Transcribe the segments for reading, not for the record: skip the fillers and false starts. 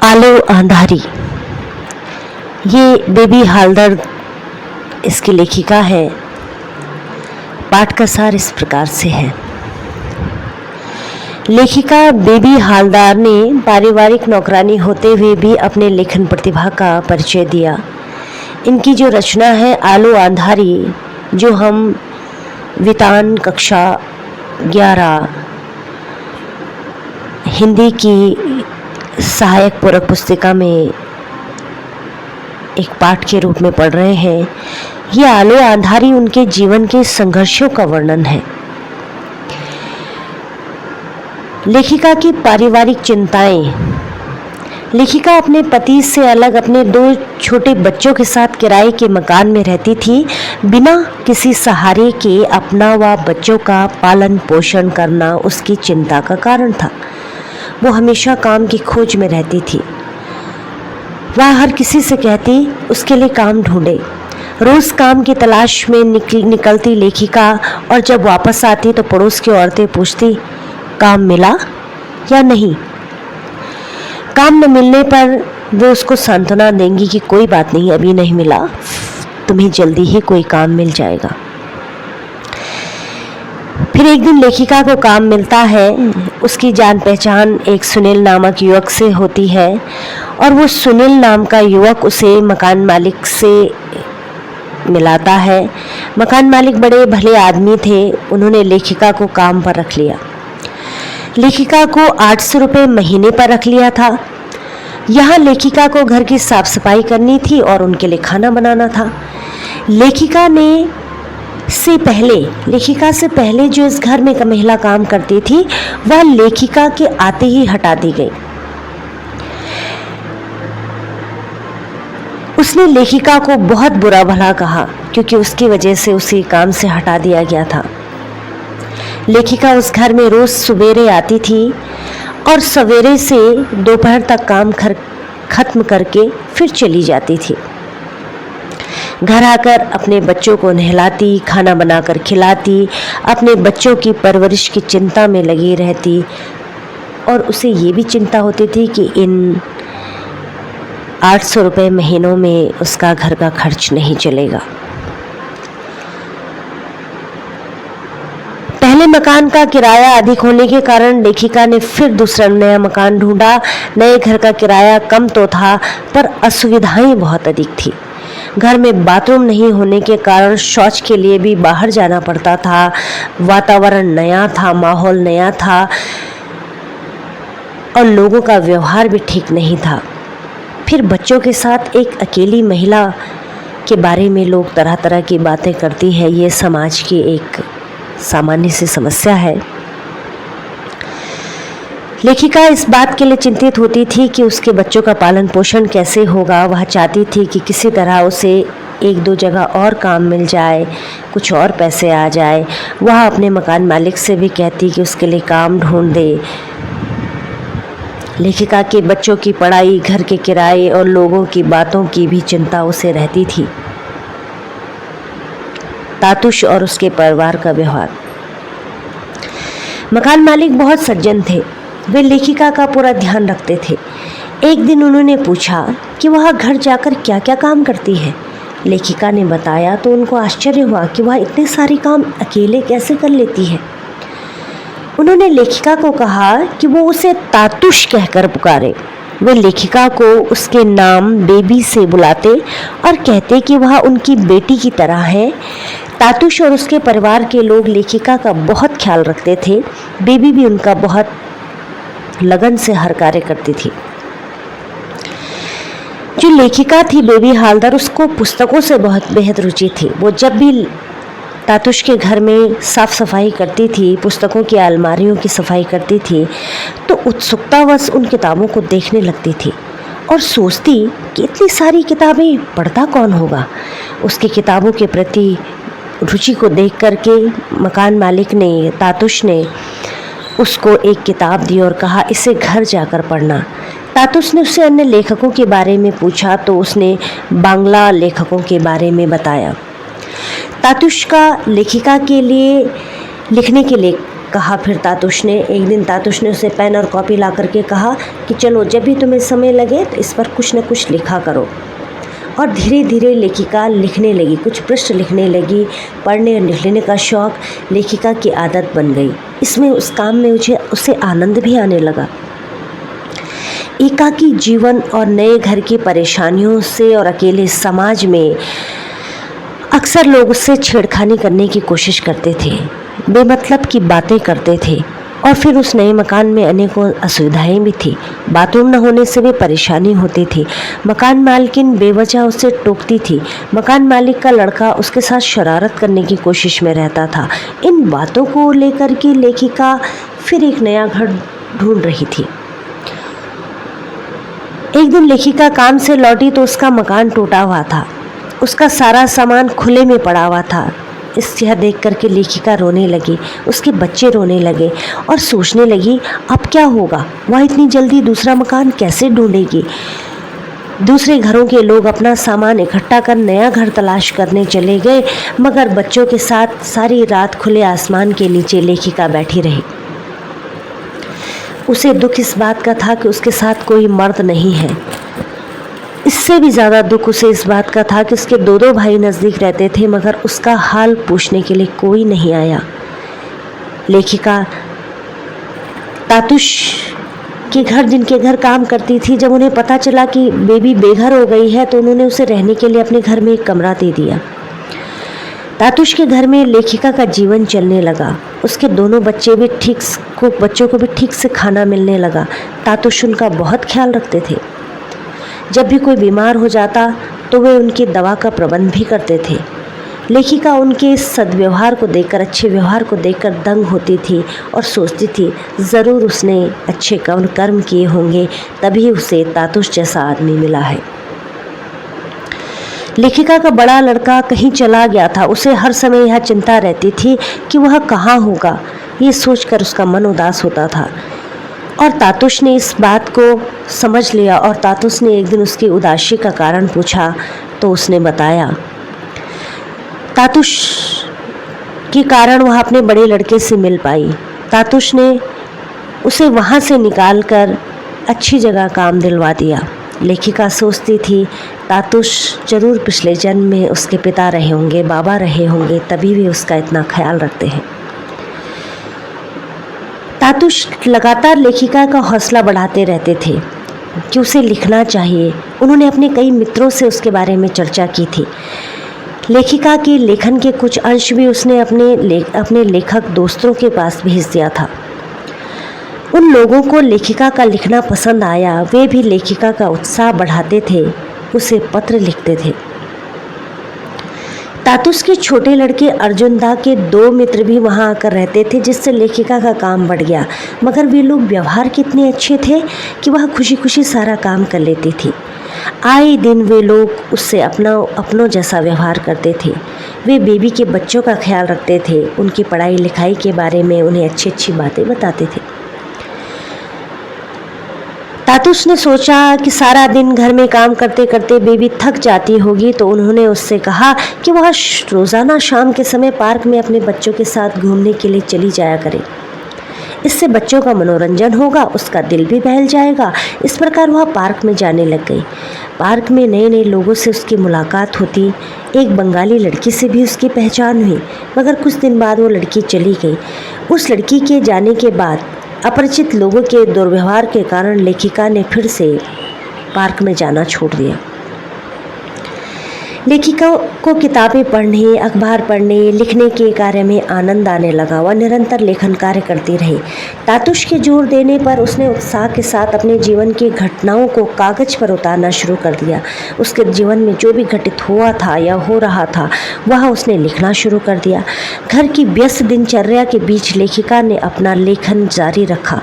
आलो अंधारी। ये बेबी हालदर इसकी लेखिका है। पाठ का सार इस प्रकार से है। लेखिका बेबी हालदार ने पारिवारिक नौकरानी होते हुए भी अपने लेखन प्रतिभा का परिचय दिया। इनकी जो रचना है आलो अंधारी, जो हम वितान कक्षा 11 हिंदी की सहायक पूरक पुस्तिका में एक पाठ के रूप में पढ़ रहे हैं, ये आलो अंधारी उनके जीवन के संघर्षों का वर्णन है। लेखिका की पारिवारिक चिंताएं। लेखिका अपने पति से अलग अपने 2 छोटे बच्चों के साथ किराए के मकान में रहती थी। बिना किसी सहारे के अपना व बच्चों का पालन पोषण करना उसकी चिंता का कारण था। वो हमेशा काम की खोज में रहती थी। वह हर किसी से कहती उसके लिए काम ढूंढे। रोज काम की तलाश में निकलती लेखिका, और जब वापस आती तो पड़ोस की औरतें पूछती, काम मिला या नहीं। काम न मिलने पर वे उसको सांत्वना देंगी कि कोई बात नहीं, अभी नहीं मिला, तुम्हें जल्दी ही कोई काम मिल जाएगा। फिर एक दिन लेखिका को काम मिलता है। उसकी जान पहचान एक सुनील नामक युवक से होती है, और वो सुनील नाम का युवक उसे मकान मालिक से मिलाता है। मकान मालिक बड़े भले आदमी थे। उन्होंने लेखिका को काम पर रख लिया। लेखिका को 800 रुपये महीने पर रख लिया था। यहाँ लेखिका को घर की साफ सफाई करनी थी और उनके लिए खाना बनाना था। लेखिका से पहले जो इस घर में एक महिला काम करती थी, वह लेखिका के आते ही हटा दी गई। उसने लेखिका को बहुत बुरा भला कहा, क्योंकि उसकी वजह से उसे काम से हटा दिया गया था। लेखिका उस घर में रोज सवेरे आती थी और सवेरे से दोपहर तक काम खत्म करके फिर चली जाती थी। घर आकर अपने बच्चों को नहलाती, खाना बनाकर खिलाती, अपने बच्चों की परवरिश की चिंता में लगी रहती, और उसे ये भी चिंता होती थी कि इन 800 रुपये महीनों में उसका घर का खर्च नहीं चलेगा। पहले मकान का किराया अधिक होने के कारण लेखिका ने फिर दूसरा नया मकान ढूंढा। नए घर का किराया कम तो था, पर असुविधाएं बहुत अधिक थी। घर में बाथरूम नहीं होने के कारण शौच के लिए भी बाहर जाना पड़ता था। वातावरण नया था, माहौल नया था, और लोगों का व्यवहार भी ठीक नहीं था। फिर बच्चों के साथ एक अकेली महिला के बारे में लोग तरह तरह की बातें करती है। ये समाज की एक सामान्य सी समस्या है। लेखिका इस बात के लिए चिंतित होती थी कि उसके बच्चों का पालन पोषण कैसे होगा। वह चाहती थी कि किसी तरह उसे 1-2 जगह और काम मिल जाए, कुछ और पैसे आ जाए। वह अपने मकान मालिक से भी कहती कि उसके लिए काम ढूंढ दे। लेखिका के बच्चों की पढ़ाई, घर के किराए और लोगों की बातों की भी चिंता उसे रहती थी। तातुश और उसके परिवार का व्यवहार। मकान मालिक बहुत सज्जन थे। वे लेखिका का पूरा ध्यान रखते थे। एक दिन उन्होंने पूछा कि वह घर जाकर क्या क्या काम करती है। लेखिका ने बताया तो उनको आश्चर्य हुआ कि वह इतने सारे काम अकेले कैसे कर लेती है। उन्होंने लेखिका को कहा कि वो उसे तातुश कहकर पुकारे। वे लेखिका को उसके नाम बेबी से बुलाते और कहते कि वह उनकी बेटी की तरह है। तातुश और उसके परिवार के लोग लेखिका का बहुत ख्याल रखते थे। बेबी भी उनका बहुत लगन से हर कार्य करती थी। जो लेखिका थी बेबी हालदार, उसको पुस्तकों से बहुत बेहद रुचि थी। वो जब भी तातुश के घर में साफ सफाई करती थी, पुस्तकों की अलमारियों की सफाई करती थी, तो उत्सुकतावश उन किताबों को देखने लगती थी और सोचती कि इतनी सारी किताबें पढ़ता कौन होगा। उसकी किताबों के प्रति रुचि को देख करके मकान मालिक ने, तातुश ने उसको एक किताब दी और कहा, इसे घर जाकर पढ़ना। तातुश ने उससे अन्य लेखकों के बारे में पूछा तो उसने बांग्ला लेखकों के बारे में बताया। तातुश का लेखिका के लिए लिखने के लिए कहा फिर तातुश ने। एक दिन तातुश ने उसे पेन और कॉपी ला करके कहा कि चलो जब भी तुम्हें समय लगे तो इस पर कुछ न कुछ लिखा करो। और धीरे धीरे लेखिका लिखने लगी, कुछ पृष्ठ लिखने लगी। पढ़ने और लिखने का शौक़ लेखिका की आदत बन गई। इसमें उस काम में उसे आनंद भी आने लगा। एकाकी जीवन और नए घर की परेशानियों से और अकेले समाज में अक्सर लोग उससे छेड़खानी करने की कोशिश करते थे, बेमतलब की बातें करते थे। और फिर उस नए मकान में अनेकों असुविधाएं भी थी। बाथरूम न होने से भी परेशानी होती थी। मकान मालकिन बेवजह उसे टोकती थी। मकान मालिक का लड़का उसके साथ शरारत करने की कोशिश में रहता था। इन बातों को लेकर के लेखिका फिर एक नया घर ढूंढ रही थी। एक दिन लेखिका काम से लौटी तो उसका मकान टूटा हुआ था। उसका सारा सामान खुले में पड़ा हुआ था। यह देख करके लेखिका रोने लगी, उसके बच्चे रोने लगे और सोचने लगी अब क्या होगा, वह इतनी जल्दी दूसरा मकान कैसे ढूंढेगी। दूसरे घरों के लोग अपना सामान इकट्ठा कर नया घर तलाश करने चले गए, मगर बच्चों के साथ सारी रात खुले आसमान के नीचे लेखिका बैठी रही। उसे दुख इस बात का था कि उसके साथ कोई मर्द नहीं है। इससे भी ज़्यादा दुख उसे इस बात का था कि उसके दो भाई नज़दीक रहते थे, मगर उसका हाल पूछने के लिए कोई नहीं आया। लेखिका तातुश के घर, जिनके घर काम करती थी, जब उन्हें पता चला कि बेबी बेघर हो गई है तो उन्होंने उसे रहने के लिए अपने घर में एक कमरा दे दिया। तातुश के घर में लेखिका का जीवन चलने लगा। उसके दोनों बच्चों को भी ठीक से खाना मिलने लगा। तातुश उनका बहुत ख्याल रखते थे। जब भी कोई बीमार हो जाता तो वे उनकी दवा का प्रबंध भी करते थे। लेखिका उनके इस सद्व्यवहार को देखकर, अच्छे व्यवहार को देखकर दंग होती थी और सोचती थी ज़रूर उसने अच्छे कर्म किए होंगे, तभी उसे तातुश जैसा आदमी मिला है। लेखिका का बड़ा लड़का कहीं चला गया था। उसे हर समय यह चिंता रहती थी कि वह कहाँ होगा। ये सोचकर उसका मन उदास होता था और तातुश ने इस बात को समझ लिया। और तातुश ने एक दिन उसकी उदासी का कारण पूछा तो उसने बताया। तातुश के कारण वह अपने बड़े लड़के से मिल पाई। तातुश ने उसे वहाँ से निकाल कर अच्छी जगह काम दिलवा दिया। लेखिका सोचती थी तातुश जरूर पिछले जन्म में उसके पिता रहे होंगे, बाबा रहे होंगे, तभी भी उसका इतना ख्याल रखते हैं। तातुश लगातार लेखिका का हौसला बढ़ाते रहते थे कि उसे लिखना चाहिए। उन्होंने अपने कई मित्रों से उसके बारे में चर्चा की थी। लेखिका के लेखन के कुछ अंश भी उसने अपने लेखक दोस्तों के पास भेज दिया था। उन लोगों को लेखिका का लिखना पसंद आया। वे भी लेखिका का उत्साह बढ़ाते थे, उसे पत्र लिखते थे। तातुश के छोटे लड़के अर्जुन दा के 2 मित्र भी वहां आकर रहते थे, जिससे लेखिका का काम बढ़ गया। मगर वे लोग व्यवहार कितने अच्छे थे कि वह खुशी खुशी सारा काम कर लेती थी। आए दिन वे लोग उससे अपनों जैसा व्यवहार करते थे। वे बेबी के बच्चों का ख्याल रखते थे, उनकी पढ़ाई लिखाई के बारे में उन्हें अच्छी अच्छी बातें बताते थे। तातुश ने सोचा कि सारा दिन घर में काम करते करते बेबी थक जाती होगी, तो उन्होंने उससे कहा कि वह रोज़ाना शाम के समय पार्क में अपने बच्चों के साथ घूमने के लिए चली जाया करे। इससे बच्चों का मनोरंजन होगा, उसका दिल भी बहल जाएगा। इस प्रकार वह पार्क में जाने लग गई। पार्क में नए नए लोगों से उसकी मुलाकात होती। एक बंगाली लड़की से भी उसकी पहचान हुई, मगर कुछ दिन बाद वो लड़की चली गई। उस लड़की के जाने के बाद अपरिचित लोगों के दुर्व्यवहार के कारण लेखिका ने फिर से पार्क में जाना छोड़ दिया। लेखिका को किताबें पढ़ने, अखबार पढ़ने, लिखने के कार्य में आनंद आने लगा। वह निरंतर लेखन कार्य करती रही। तातुश के जोर देने पर उसने उत्साह के साथ अपने जीवन की घटनाओं को कागज पर उतारना शुरू कर दिया। उसके जीवन में जो भी घटित हुआ था या हो रहा था, वह उसने लिखना शुरू कर दिया। घर की व्यस्त दिनचर्या के बीच लेखिका ने अपना लेखन जारी रखा।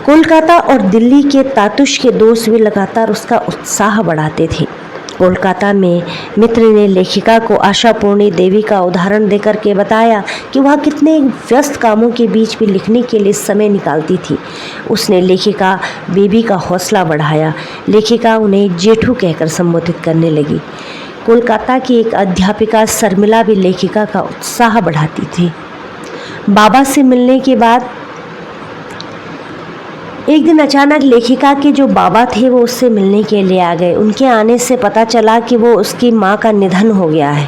कोलकाता और दिल्ली के तातुश के दोस्त भी लगातार उसका उत्साह बढ़ाते थे। कोलकाता में मित्र ने लेखिका को आशापूर्णी देवी का उदाहरण देकर के बताया कि वह कितने व्यस्त कामों के बीच भी लिखने के लिए समय निकालती थी। उसने लेखिका बेबी का हौसला बढ़ाया। लेखिका उन्हें जेठू कहकर संबोधित करने लगी। कोलकाता की एक अध्यापिका शर्मिला भी लेखिका का उत्साह बढ़ाती थी। बाबा से मिलने के बाद एक दिन अचानक लेखिका के जो बाबा थे वो उससे मिलने के लिए आ गए। उनके आने से पता चला कि वो उसकी माँ का निधन हो गया है।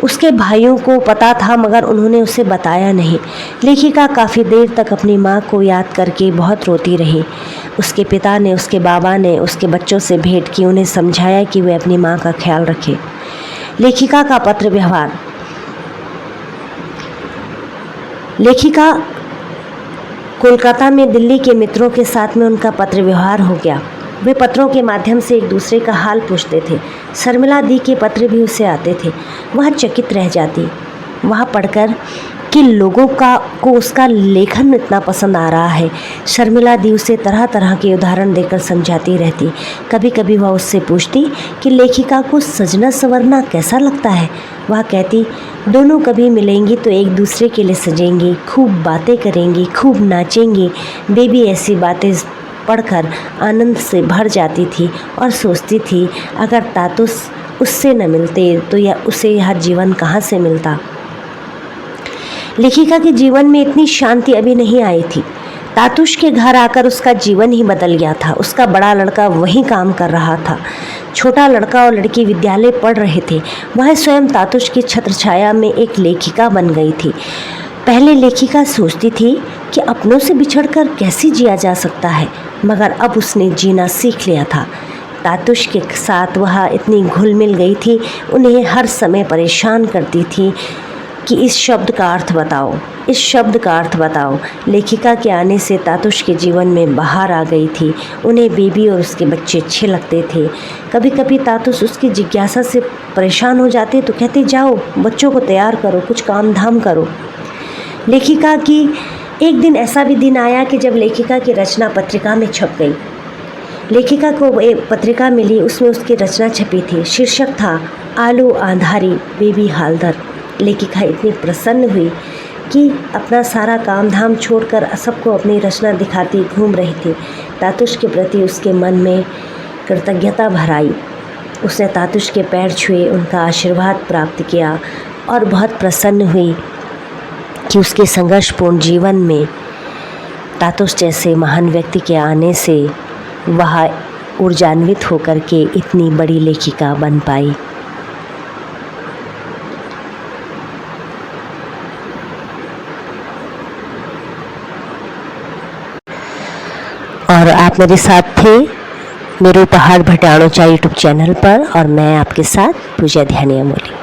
उसके भाइयों को पता था मगर उन्होंने उसे बताया नहीं। लेखिका काफ़ी देर तक अपनी माँ को याद करके बहुत रोती रही। उसके पिता ने, उसके बाबा ने उसके बच्चों से भेंट की, उन्हें समझाया कि वे अपनी माँ का ख्याल रखें। लेखिका का पत्र व्यवहार। लेखिका कोलकाता में दिल्ली के मित्रों के साथ में उनका पत्र व्यवहार हो गया। वे पत्रों के माध्यम से एक दूसरे का हाल पूछते थे। शर्मिला दी के पत्र भी उसे आते थे। वह चकित रह जाती वह पढ़कर कि लोगों को उसका लेखन इतना पसंद आ रहा है। शर्मिला दी उसे तरह तरह के उदाहरण देकर समझाती रहती। कभी कभी वह उससे पूछती कि लेखिका को सजना संवरना कैसा लगता है। वह कहती, दोनों कभी मिलेंगी तो एक दूसरे के लिए सजेंगी, खूब बातें करेंगी, खूब नाचेंगी। बेबी ऐसी बातें पढ़कर आनंद से भर जाती थी और सोचती थी अगर तातुस उससे न मिलते तो उसे यह जीवन कहाँ से मिलता। लेखिका के जीवन में इतनी शांति अभी नहीं आई थी। तातुश के घर आकर उसका जीवन ही बदल गया था। उसका बड़ा लड़का वहीं काम कर रहा था। छोटा लड़का और लड़की विद्यालय पढ़ रहे थे। वह स्वयं तातुश की छत्रछाया में एक लेखिका बन गई थी। पहले लेखिका सोचती थी कि अपनों से बिछड़कर कैसे जिया जा सकता है, मगर अब उसने जीना सीख लिया था। तातुश के साथ वह इतनी घुल मिल गई थी, उन्हें हर समय परेशान करती थी कि इस शब्द का अर्थ बताओ, इस शब्द का अर्थ बताओ। लेखिका के आने से तातुश के जीवन में बहार आ गई थी। उन्हें बेबी और उसके बच्चे अच्छे लगते थे। कभी कभी तातुश उसकी जिज्ञासा से परेशान हो जाते तो कहते, जाओ बच्चों को तैयार करो, कुछ काम धाम करो। लेखिका की एक दिन ऐसा भी दिन आया कि जब लेखिका की रचना पत्रिका में छप गई। लेखिका को एक पत्रिका मिली, उसमें उसकी रचना छपी थी। शीर्षक था आलू आंधारी बेबी हालदर। लेखिका इतनी प्रसन्न हुई कि अपना सारा काम धाम छोड़कर सबको अपनी रचना दिखाती घूम रही थी। तातुश के प्रति उसके मन में कृतज्ञता भर आई। उसने तातुश के पैर छुए, उनका आशीर्वाद प्राप्त किया और बहुत प्रसन्न हुई कि उसके संघर्षपूर्ण जीवन में तातुश जैसे महान व्यक्ति के आने से वह ऊर्जान्वित होकर के इतनी बड़ी लेखिका बन पाई। और आप मेरे साथ थे मेरे उपहार भटाणोचा यूट्यूब चैनल पर, और मैं आपके साथ पूजा ध्यानी अमोली।